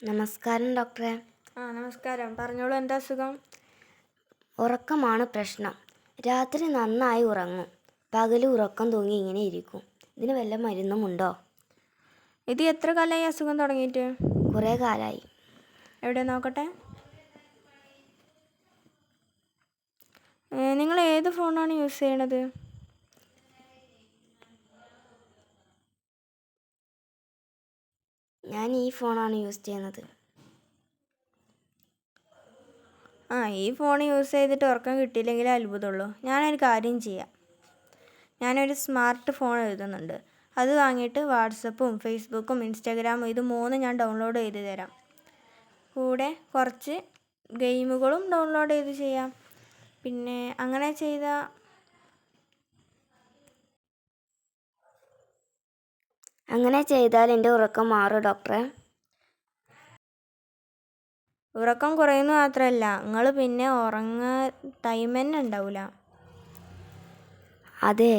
നമസ്കാരം ഡോക്ടറെ. നമസ്കാരം. പറഞ്ഞോളൂ, എന്താ അസുഖം? ഉറക്കമാണ് പ്രശ്നം. രാത്രി നന്നായി ഉറങ്ങും, പകല് ഉറക്കം തൂങ്ങി ഇങ്ങനെ ഇരിക്കും. ഇതിന് വല്ല മരുന്നുമുണ്ടോ? ഇത് എത്ര കാലമായി അസുഖം തുടങ്ങിയിട്ട്? കുറേ കാലമായി. എവിടെ നോക്കട്ടെ. നിങ്ങൾ ഏത് ഫോണാണ് യൂസ് ചെയ്യണത്? ഞാൻ ഈ ഫോണാണ് യൂസ് ചെയ്യുന്നത്. ഈ ഫോൺ യൂസ് ചെയ്തിട്ട് ഉറക്കം കിട്ടിയില്ലെങ്കിൽ അത്ഭുതമുള്ളൂ. ഞാനൊരു കാര്യം ചെയ്യാം. ഞാനൊരു സ്മാർട്ട് ഫോൺ എഴുതുന്നുണ്ട്. അത് വാങ്ങിയിട്ട് വാട്സപ്പും ഫേസ്ബുക്കും ഇൻസ്റ്റാഗ്രാമും ഇത് മൂന്നും ഞാൻ ഡൗൺലോഡ് ചെയ്ത് തരാം. കൂടെ കുറച്ച് ഗെയിമുകളും ഡൗൺലോഡ് ചെയ്ത് ചെയ്യാം. പിന്നെ അങ്ങനെ ചെയ്താൽ എൻ്റെ ഉറക്കം മാറും ഡോക്ടറെ? ഉറക്കം കുറയുന്നു മാത്രമല്ല, നിങ്ങൾ പിന്നെ ഉറങ്ങാൻ ടൈം തന്നെ ഉണ്ടാവില്ല. അതെ.